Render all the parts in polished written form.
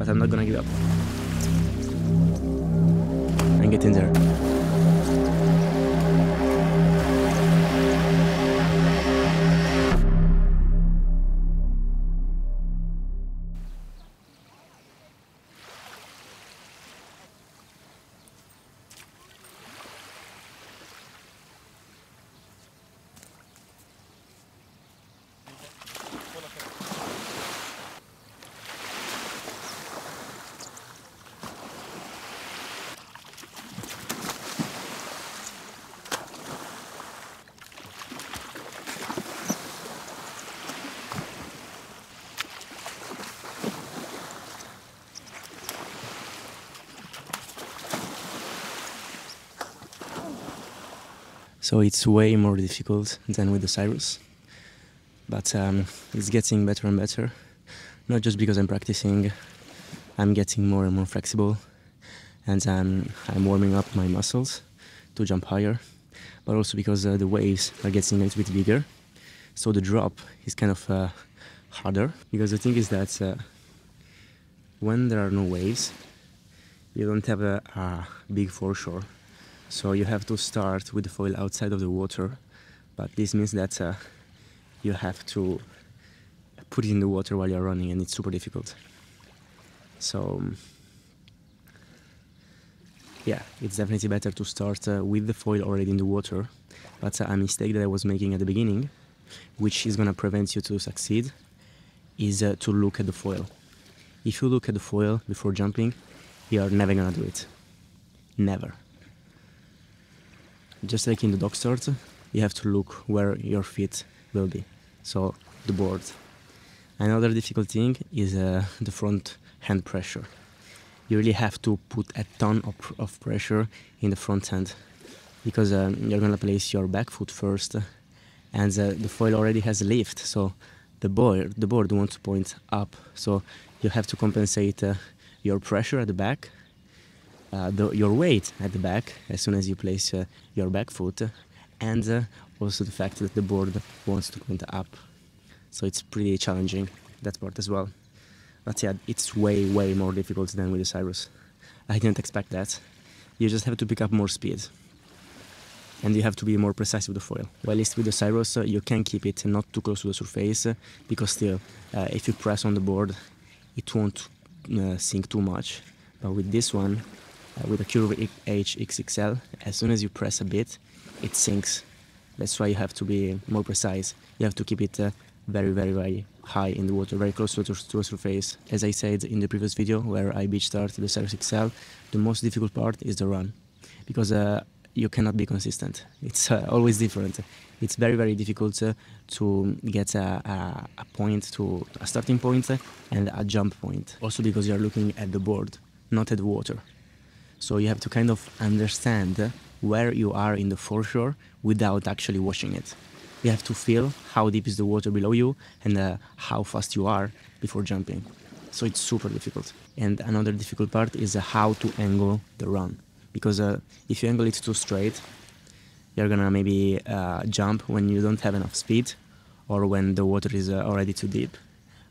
but I'm not gonna give up. And get in there. So it's way more difficult than with the Sirus, but it's getting better and better. Not just because I'm practicing, I'm getting more and more flexible, and I'm warming up my muscles to jump higher, but also because the waves are getting a little bit bigger, so the drop is kind of harder. Because the thing is that when there are no waves, you don't have a big foreshore. So you have to start with the foil outside of the water, but this means that you have to put it in the water while you're running, and it's super difficult. So yeah, it's definitely better to start with the foil already in the water, but a mistake that I was making at the beginning, which is gonna prevent you to succeed, is to look at the foil. If you look at the foil before jumping, you're never gonna do it. Never. Just like in the dog start, you have to look where your feet will be, so the board. Another difficult thing is the front hand pressure. You really have to put a ton of pressure in the front hand, because you're gonna place your back foot first, and the foil already has a lift, so the board wants to point up, so you have to compensate your pressure at the back, your weight at the back as soon as you place your back foot, and also the fact that the board wants to point up. So it's pretty challenging, that part as well. But yeah, it's way more difficult than with the Sirus. I didn't expect that. You just have to pick up more speed, and you have to be more precise with the foil. Well, at least with the Sirus, you can keep it not too close to the surface, because still, if you press on the board, it won't sink too much. But with this one, with the Kluber XL, as soon as you press a bit, it sinks. That's why you have to be more precise. You have to keep it very high in the water, very close to the surface. As I said in the previous video where I beach started the Sirus XL, the most difficult part is the run, because you cannot be consistent. It's always different. It's very difficult to get a point, to a starting point and a jump point. Also because you're looking at the board, not at the water. So you have to kind of understand where you are in the foreshore without actually watching it. You have to feel how deep is the water below you and how fast you are before jumping. So it's super difficult. And another difficult part is how to angle the run. Because if you angle it too straight, you're gonna maybe jump when you don't have enough speed, or when the water is already too deep.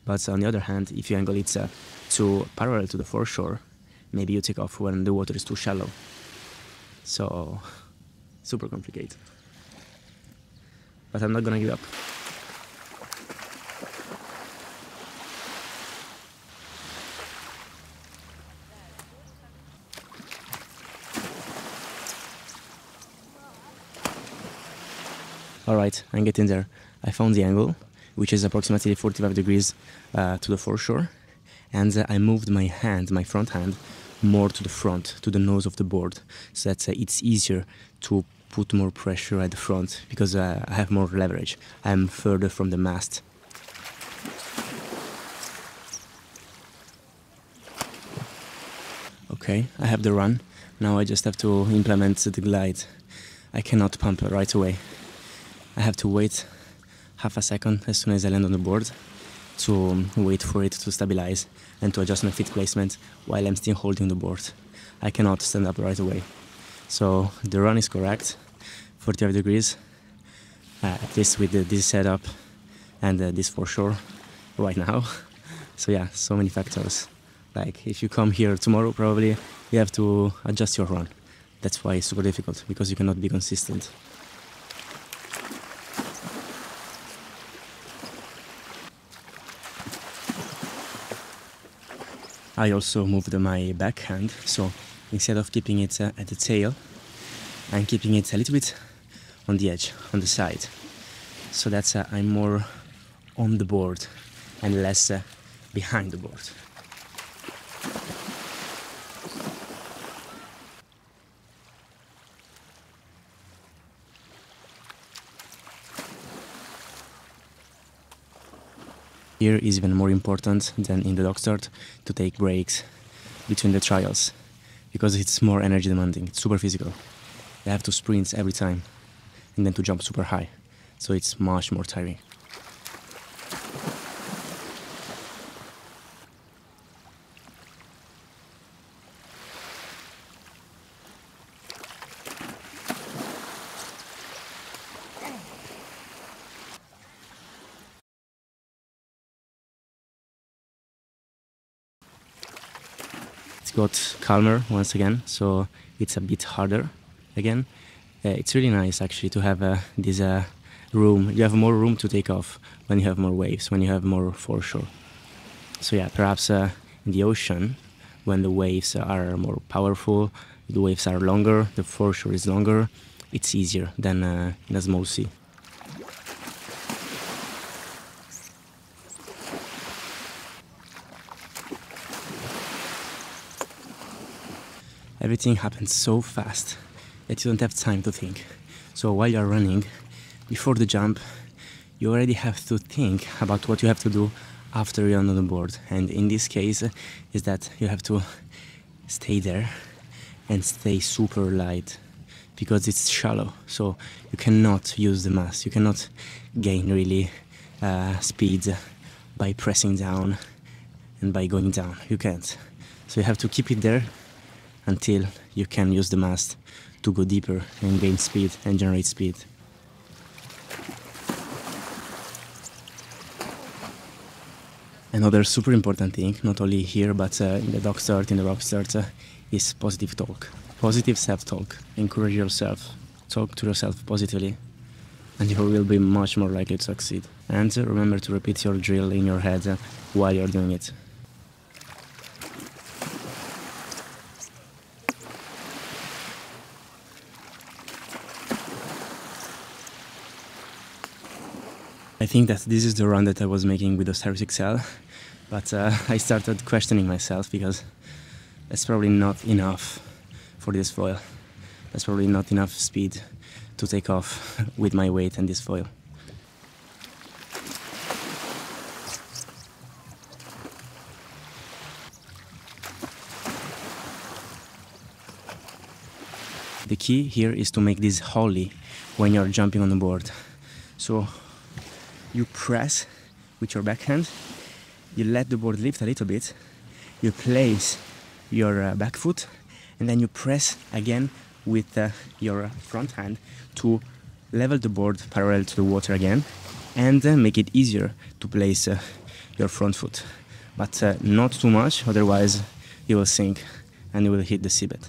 But on the other hand, if you angle it too parallel to the foreshore, maybe you take off when the water is too shallow. So, super complicated. But I'm not gonna give up. Alright, I'm getting there. I found the angle, which is approximately 45 degrees to the foreshore, and I moved my hand, my front hand, more to the front, to the nose of the board, so that it's easier to put more pressure at the front, because I have more leverage. I'm further from the mast. Okay, I have the run. Now I just have to implement the glide. I cannot pump right away. I have to wait half a second as soon as I land on the board to wait for it to stabilize and to adjust my feet placement while I'm still holding the board. I cannot stand up right away. So the run is correct, 45 degrees, at least with this setup and this foreshore right now. So yeah, so many factors Like if you come here tomorrow, probably you have to adjust your run. That's why it's super difficult, because you cannot be consistent. I also moved my backhand, so instead of keeping it at the tail, I'm keeping it a little bit on the edge, on the side. So that's I'm more on the board and less behind the board. Here is even more important than in the dog start to take breaks between the trials, because it's more energy demanding, it's super physical. You have to sprint every time and then to jump super high, so it's much more tiring. It got calmer once again, so it's a bit harder again. It's really nice actually to have this room. You have more room to take off when you have more waves, when you have more foreshore. So yeah, perhaps in the ocean, when the waves are more powerful, the waves are longer, the foreshore is longer, it's easier than in a small sea. Everything happens so fast that you don't have time to think. So while you're running, before the jump, you already have to think about what you have to do after you're on the board. And in this case, is that you have to stay there and stay super light, because it's shallow. So you cannot use the mast. You cannot gain really speed by pressing down and by going down. You can't. So you have to keep it there until you can use the mast to go deeper and gain speed and generate speed. Another super important thing, not only here but in the dog start, in the rock start, is positive talk. Positive self-talk. Encourage yourself. Talk to yourself positively, and you will be much more likely to succeed. And remember to repeat your drill in your head while you're doing it. I think that this is the run that I was making with the Sirus XL, but I started questioning myself, because that's probably not enough for this foil. That's probably not enough speed to take off with my weight and this foil. The key here is to make this holly when you're jumping on the board. So you press with your backhand, you let the board lift a little bit, you place your back foot, and then you press again with your front hand to level the board parallel to the water again, and make it easier to place your front foot. But not too much, otherwise you will sink and you will hit the seabed.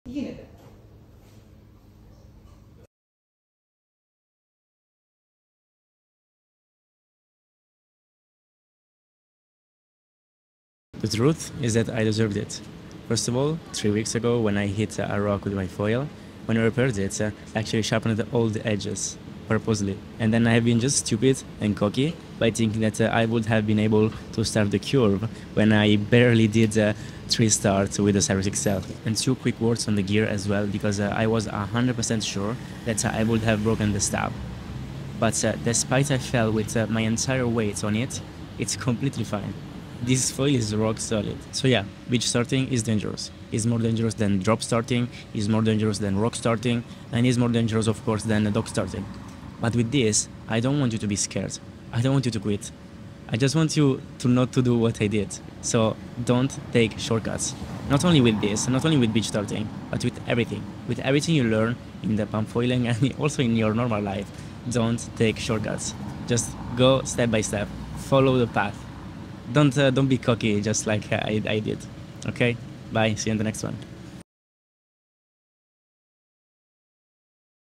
Yine de The truth is that I deserved it. First of all, 3 weeks ago when I hit a rock with my foil, when I repaired it, I actually sharpened all the edges, purposely. And then I have been just stupid and cocky by thinking that I would have been able to start the curve when I barely did 3 starts with the Sirus XL. And 2 quick words on the gear as well, because I was 100% sure that I would have broken the stab. But despite I fell with my entire weight on it, it's completely fine. This foil is rock solid. So yeah, beach starting is dangerous. It's more dangerous than drop starting, is more dangerous than rock starting, and is more dangerous of course than dock starting. But with this, I don't want you to be scared. I don't want you to quit. I just want you to not to do what I did. So don't take shortcuts. Not only with this, not only with beach starting, but with everything. With everything you learn in the pump foiling and also in your normal life. Don't take shortcuts. Just go step by step. Follow the path. Don't be cocky just like I did. Okay? Bye. See you in the next one.